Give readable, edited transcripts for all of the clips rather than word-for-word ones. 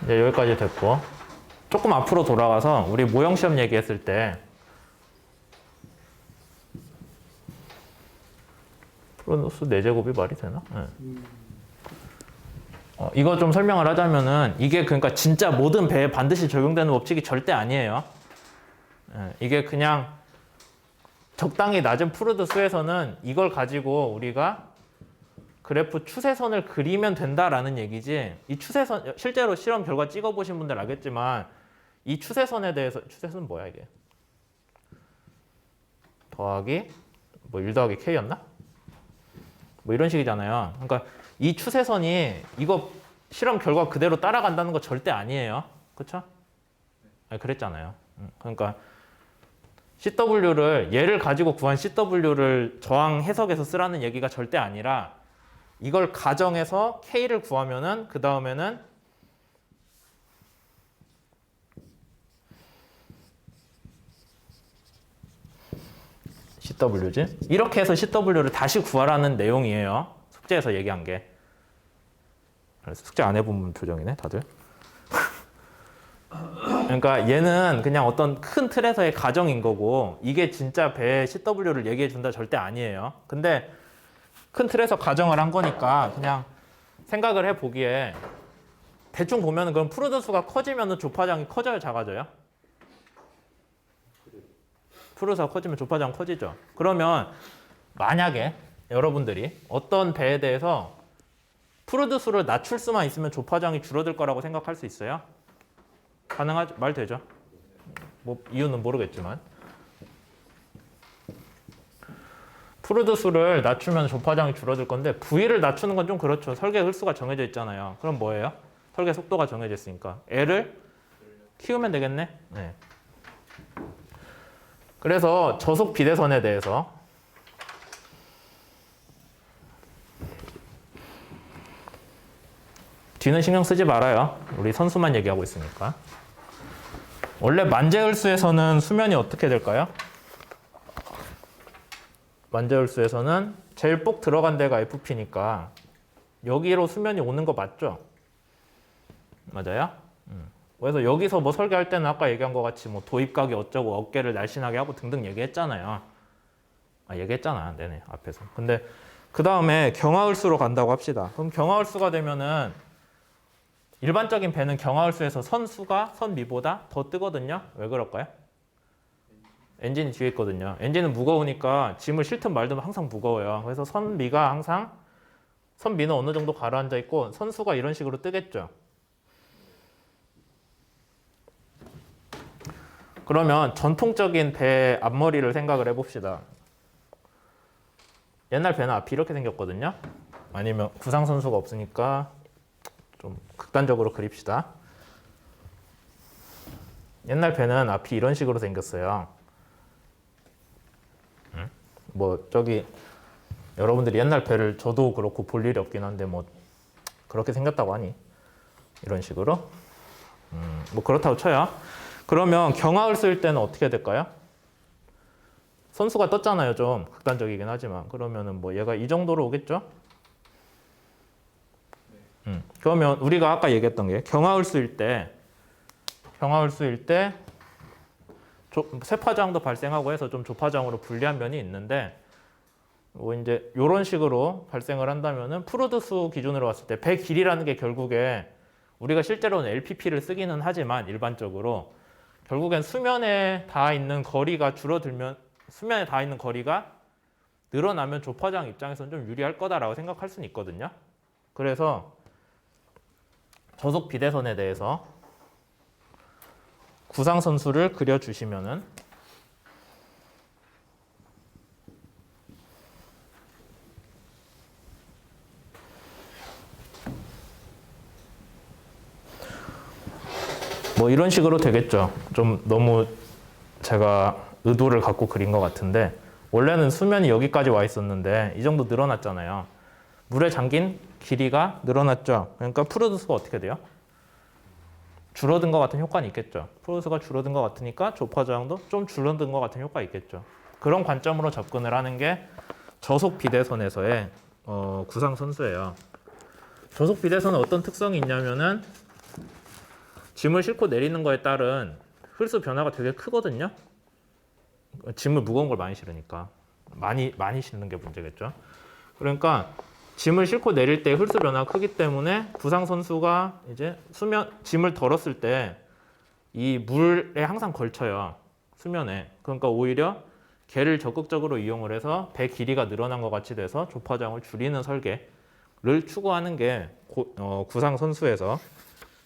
이제 여기까지 됐고, 조금 앞으로 돌아가서 우리 모형 시험 얘기했을 때 플러스 4제곱이 말이 되나? 네. 이거 좀 설명을 하자면은 이게 그러니까 진짜 모든 배에 반드시 적용되는 법칙이 절대 아니에요. 네. 이게 그냥 적당히 낮은 푸르드 수에서는 이걸 가지고 우리가 그래프 추세선을 그리면 된다라는 얘기지. 이 추세선, 실제로 실험 결과 찍어보신 분들 알겠지만 이 추세선에 대해서, 추세선은 뭐야 이게? 더하기 뭐 1 더하기 K였나? 뭐 이런 식이잖아요. 그러니까 이 추세선이 이거 실험 결과 그대로 따라간다는 거 절대 아니에요. 그쵸? 아니, 그랬잖아요. 그러니까 CW를 얘를 가지고 구한 CW를 저항 해석해서 쓰라는 얘기가 절대 아니라 이걸 가정해서 K를 구하면은 그 다음에는 CW지? 이렇게 해서 CW를 다시 구하라는 내용이에요. 숙제에서 얘기한 게. 숙제 안 해본 표정이네, 다들. 그러니까 얘는 그냥 어떤 큰 틀에서의 가정인 거고 이게 진짜 배의 CW를 얘기해 준다 절대 아니에요. 근데 큰 틀에서 가정을 한 거니까 그냥 생각을 해보기에 대충 보면은 그럼 푸르드 수가 커지면은 조파장이 커져요, 작아져요? 푸르드가 커지면 조파장 커지죠. 그러면 만약에 여러분들이 어떤 배에 대해서 푸르드 수를 낮출 수만 있으면 조파장이 줄어들 거라고 생각할 수 있어요? 가능하죠? 말 되죠? 뭐 이유는 모르겠지만 푸르드 수를 낮추면 조파장이 줄어들 건데 V를 낮추는 건 좀 그렇죠. 설계 홀수가 정해져 있잖아요. 그럼 뭐예요? 설계 속도가 정해져 있으니까 L을 키우면 되겠네. 네. 그래서 저속 비대선에 대해서 뒤는 신경 쓰지 말아요. 우리 선수만 얘기하고 있으니까. 원래 만재홀수에서는 수면이 어떻게 될까요? 만재홀수에서는 제일 뽁 들어간 데가 FP니까 여기로 수면이 오는 거 맞죠? 맞아요? 그래서 여기서 뭐 설계할 때는 아까 얘기한 것 같이 뭐 도입각이 어쩌고 어깨를 날씬하게 하고 등등 얘기했잖아요. 얘기했잖아. 네네, 앞에서. 근데 그 다음에 경하홀수로 간다고 합시다. 그럼 경하홀수가 되면은 일반적인 배는 경하홀수에서 선수가 선미보다 더 뜨거든요. 왜 그럴까요? 엔진이 뒤에 있거든요. 엔진은 무거우니까 짐을 싣든 말든 항상 무거워요. 그래서 선미가 항상 선미는 어느 정도 가라앉아 있고 선수가 이런 식으로 뜨겠죠. 그러면 전통적인 배 앞머리를 생각을 해봅시다. 옛날 배는 앞이 이렇게 생겼거든요. 아니면 구상 선수가 없으니까 좀 극단적으로 그립시다. 옛날 배는 앞이 이런 식으로 생겼어요. 뭐 저기 여러분들이 옛날 배를 저도 그렇고 볼 일이 없긴 한데 뭐 그렇게 생겼다고 하니 이런 식으로 뭐 그렇다고 쳐요. 그러면 경하홀수일 때는 어떻게 될까요? 선수가 떴잖아요. 좀 극단적이긴 하지만 그러면은 뭐 얘가 이 정도로 오겠죠? 그러면 우리가 아까 얘기했던 게 경하홀수일 때 세파장도 발생하고 해서 좀 조파장으로 불리한 면이 있는데 뭐 이제 이런 식으로 발생을 한다면은 푸르드 수 기준으로 봤을 때 배 길이라는 게 결국에 우리가 실제로는 LPP를 쓰기는 하지만 일반적으로 결국엔 수면에 닿아 있는 거리가 줄어들면 수면에 닿아 있는 거리가 늘어나면 조파장 입장에서는 좀 유리할 거다라고 생각할 수는 있거든요. 그래서 저속 비대선에 대해서 구상 선수를 그려주시면은 뭐 이런 식으로 되겠죠. 좀 너무 제가 의도를 갖고 그린 것 같은데 원래는 수면이 여기까지 와 있었는데 이 정도 늘어났잖아요. 물에 잠긴 길이가 늘어났죠. 그러니까 푸르드 수가 어떻게 돼요? 줄어든 것 같은 효과는 있겠죠. 푸르드 수가 줄어든 것 같으니까 조파저항도 좀 줄어든 것 같은 효과가 있겠죠. 그런 관점으로 접근을 하는 게 저속 비대선에서의 구상 선수예요. 저속 비대선은 어떤 특성이 있냐면은 짐을 싣고 내리는 거에 따른 홀수 변화가 되게 크거든요. 짐을 무거운 걸 많이 실으니까 많이 실는 게 문제겠죠. 그러니까 짐을 싣고 내릴 때 홀수 변화가 크기 때문에 구상 선수가 이제 짐을 덜었을 때 이 물에 항상 걸쳐요. 수면에. 그러니까 오히려 걔를 적극적으로 이용을 해서 배 길이가 늘어난 것 같이 돼서 조파장을 줄이는 설계를 추구하는 게 구상 선수에서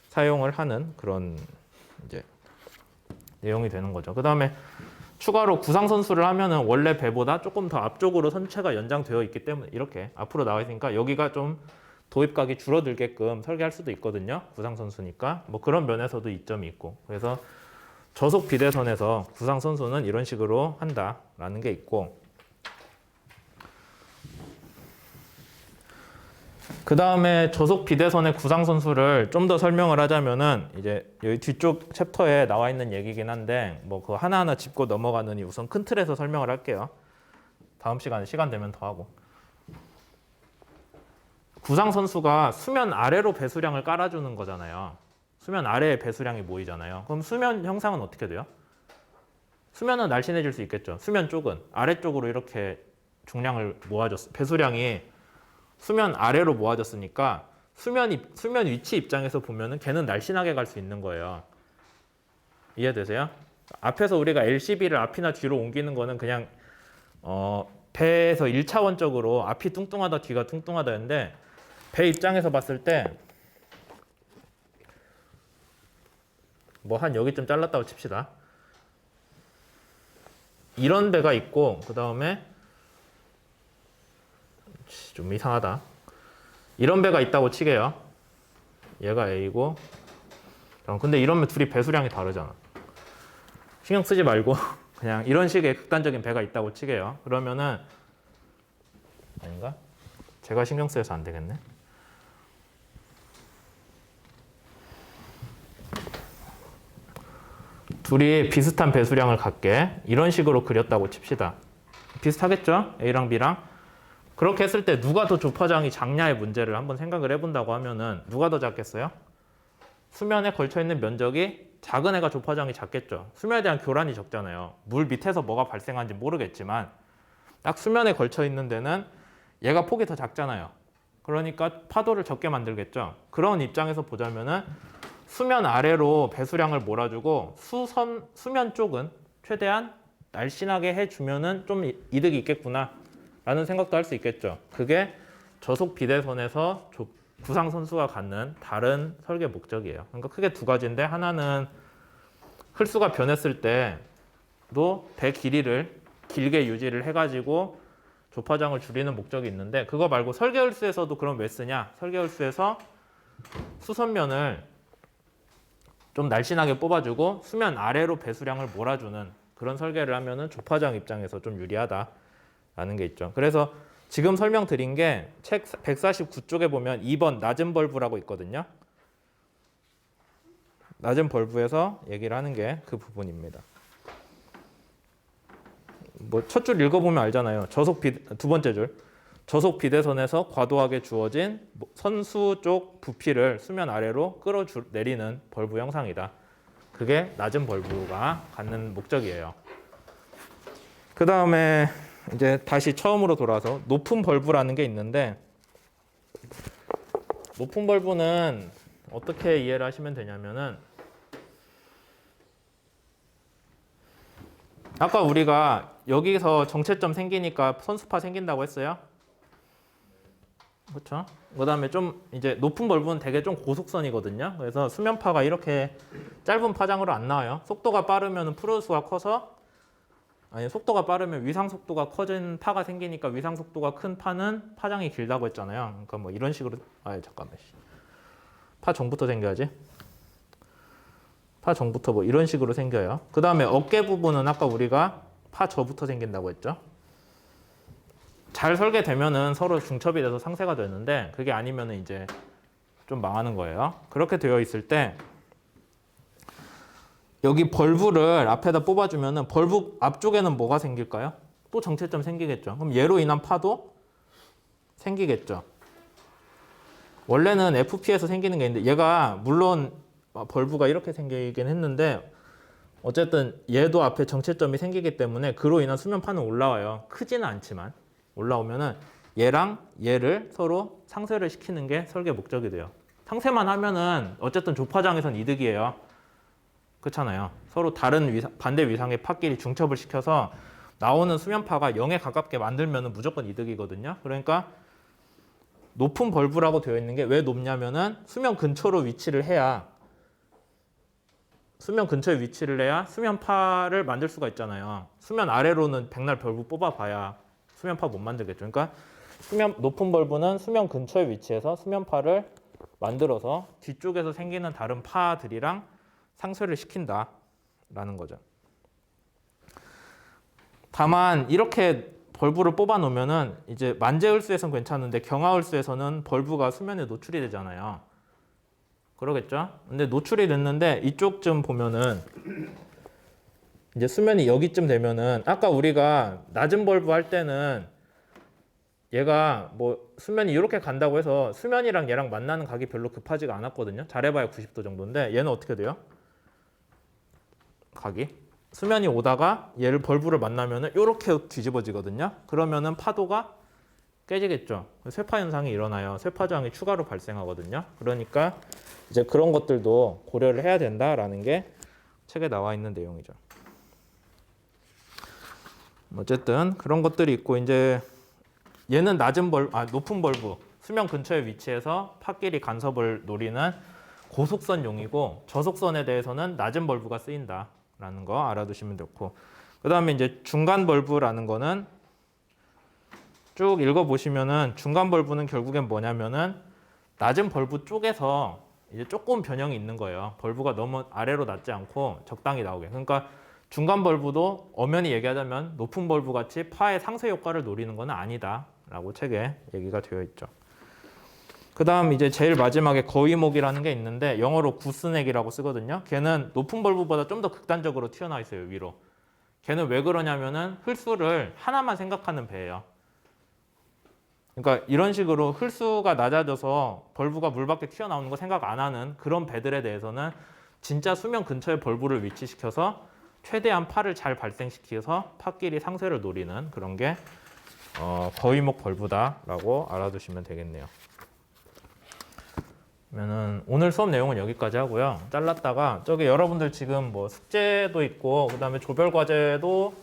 사용을 하는 그런 이제 내용이 되는 거죠. 그 다음에 추가로 구상 선수를 하면은 원래 배보다 조금 더 앞쪽으로 선체가 연장되어 있기 때문에 이렇게 앞으로 나와 있으니까 여기가 좀 도입각이 줄어들게끔 설계할 수도 있거든요. 구상 선수니까 뭐 그런 면에서도 이점이 있고 그래서 저속 비대선에서 구상 선수는 이런 식으로 한다라는 게 있고 그 다음에 저속 비대선의 구상 선수를 좀 더 설명을 하자면은 이제 여기 뒤쪽 챕터에 나와 있는 얘기긴 한데 뭐 그거 하나하나 짚고 넘어가느니 우선 큰 틀에서 설명을 할게요. 다음 시간에 시간 되면 더 하고. 구상 선수가 수면 아래로 배수량을 깔아주는 거잖아요. 수면 아래에 배수량이 모이잖아요. 그럼 수면 형상은 어떻게 돼요? 수면은 날씬해질 수 있겠죠. 수면 쪽은 아래쪽으로 이렇게 중량을 모아줬어. 배수량이 수면 아래로 모아졌으니까 수면 위치 입장에서 보면은 걔는 날씬하게 갈 수 있는 거예요. 이해되세요? 앞에서 우리가 LCB를 앞이나 뒤로 옮기는 거는 그냥 배에서 1차원적으로 앞이 뚱뚱하다 뒤가 뚱뚱하다였는데 배 입장에서 봤을 때 뭐 한 여기쯤 잘랐다고 칩시다. 이런 배가 있고 그 다음에 좀 이상하다. 이런 배가 있다고 치게요. 얘가 A고 근데 이러면 둘이 배수량이 다르잖아. 신경 쓰지 말고 그냥 이런 식의 극단적인 배가 있다고 치게요. 그러면은 아닌가? 제가 신경 쓰여서 안 되겠네. 둘이 비슷한 배수량을 갖게 이런 식으로 그렸다고 칩시다. 비슷하겠죠? A랑 B랑. 그렇게 했을 때 누가 더 조파장이 작냐의 문제를 한번 생각을 해본다고 하면은 누가 더 작겠어요? 수면에 걸쳐있는 면적이 작은 애가 조파장이 작겠죠. 수면에 대한 교란이 적잖아요. 물 밑에서 뭐가 발생하는지 모르겠지만 딱 수면에 걸쳐있는 데는 얘가 폭이 더 작잖아요. 그러니까 파도를 적게 만들겠죠. 그런 입장에서 보자면은 수면 아래로 배수량을 몰아주고 수면 쪽은 최대한 날씬하게 해주면은 좀 이득이 있겠구나 라는 생각도 할 수 있겠죠. 그게 저속 비대선에서 구상 선수가 갖는 다른 설계 목적이에요. 그러니까 크게 두 가지인데 하나는 흘수가 변했을 때도 배 길이를 길게 유지를 해가지고 조파장을 줄이는 목적이 있는데 그거 말고 설계 흘수에서도 그럼 왜 쓰냐? 설계 흘수에서 수선면을 좀 날씬하게 뽑아주고 수면 아래로 배수량을 몰아주는 그런 설계를 하면은 조파장 입장에서 좀 유리하다라는 게 있죠. 그래서 지금 설명드린 게 책 149쪽에 보면 2번 낮은 벌브라고 있거든요. 낮은 벌브에서 얘기를 하는 게 그 부분입니다. 뭐 첫 줄 읽어보면 알잖아요. 두 번째 줄. 저속 비대선에서 과도하게 주어진 선수 쪽 부피를 수면 아래로 끌어내리는 벌브 형상이다. 그게 낮은 벌브가 갖는 목적이에요. 그 다음에 이제 다시 처음으로 돌아와서 높은 벌브라는 게 있는데 높은 벌브는 어떻게 이해를 하시면 되냐면은 아까 우리가 여기서 정체점 생기니까 선수파 생긴다고 했어요. 그렇죠? 그다음에 좀 이제 높은 벌브는 되게 좀 고속선이거든요. 그래서 수면파가 이렇게 짧은 파장으로 안 나와요. 속도가 빠르면 프로수가 커서 속도가 빠르면 위상 속도가 커진 파가 생기니까 위상 속도가 큰 파는 파장이 길다고 했잖아요. 그러니까 뭐 이런 식으로 잠깐만. 파 정부터 생겨야지. 파 정부터 뭐 이런 식으로 생겨요. 그다음에 어깨 부분은 아까 우리가 파 저부터 생긴다고 했죠. 잘 설계되면은 서로 중첩이 돼서 상쇄가 되는데 그게 아니면은 이제 좀 망하는 거예요. 그렇게 되어 있을 때 여기 벌브를 앞에다 뽑아주면은 벌브 앞쪽에는 뭐가 생길까요? 또 정체점 생기겠죠. 그럼 얘로 인한 파도 생기겠죠. 원래는 FP에서 생기는 게 있는데 얘가 물론 벌브가 이렇게 생기긴 했는데 어쨌든 얘도 앞에 정체점이 생기기 때문에 그로 인한 수면파는 올라와요. 크지는 않지만 올라오면은 얘랑 얘를 서로 상쇄를 시키는 게 설계 목적이 돼요. 상쇄만 하면은 어쨌든 조파장에선 이득이에요. 그렇잖아요. 서로 다른 반대 위상의 파끼리 중첩을 시켜서 나오는 수면파가 0에 가깝게 만들면은 무조건 이득이거든요. 그러니까 높은 벌브라고 되어 있는 게 왜 높냐면은 수면 근처로 위치를 해야 수면 근처에 위치를 해야 수면파를 만들 수가 있잖아요. 수면 아래로는 백날 벌브 뽑아봐야 수면파 못 만들겠죠. 그러니까 높은 벌브는 수면 근처에 위치해서 수면파를 만들어서 뒤쪽에서 생기는 다른 파들이랑 상쇄를 시킨다라는 거죠. 다만 이렇게 벌브를 뽑아 놓으면은 이제 만재을수에서는 괜찮은데 경하을수에서는 벌브가 수면에 노출이 되잖아요. 그러겠죠? 근데 노출이 됐는데 이쪽쯤 보면은 이제 수면이 여기쯤 되면은 아까 우리가 낮은 벌브 할 때는 얘가 뭐 수면이 이렇게 간다고 해서 수면이랑 얘랑 만나는 각이 별로 급하지가 않았거든요. 잘해봐야 90도 정도인데 얘는 어떻게 돼요? 각이 수면이 오다가 얘를 벌브를 만나면은 이렇게 뒤집어지거든요. 그러면은 파도가 깨지겠죠. 쇠파 현상이 일어나요. 쇠파저항이 추가로 발생하거든요. 그러니까 이제 그런 것들도 고려를 해야 된다라는 게 책에 나와 있는 내용이죠. 어쨌든 그런 것들이 있고 이제 얘는 높은 벌브 수면 근처에 위치해서 파끼리 간섭을 노리는 고속선용이고 저속선에 대해서는 낮은 벌브가 쓰인다라는 거 알아두시면 좋고 그 다음에 이제 중간 벌브라는 거는 쭉 읽어보시면은 중간 벌브는 결국엔 뭐냐면은 낮은 벌브 쪽에서 이제 조금 변형이 있는 거예요. 벌브가 너무 아래로 낮지 않고 적당히 나오게. 그러니까 중간 벌브도 엄연히 얘기하자면 높은 벌브 같이 파의 상쇄 효과를 노리는 건 아니다라고 책에 얘기가 되어 있죠. 그 다음 이제 제일 마지막에 거위목이라는 게 있는데 영어로 구스넥이라고 쓰거든요. 걔는 높은 벌브보다 좀 더 극단적으로 튀어나와 있어요, 위로. 걔는 왜 그러냐면은 흘수를 하나만 생각하는 배예요. 그러니까 이런 식으로 흘수가 낮아져서 벌브가 물 밖에 튀어나오는 거 생각 안 하는 그런 배들에 대해서는 진짜 수면 근처에 벌브를 위치시켜서 최대한 파를 잘 발생시켜서 파끼리 상쇄를 노리는 그런 게 거위목 벌브다라고 알아두시면 되겠네요. 그러면은 오늘 수업 내용은 여기까지 하고요. 잘랐다가 저기 여러분들 지금 뭐 숙제도 있고 그다음에 조별 과제도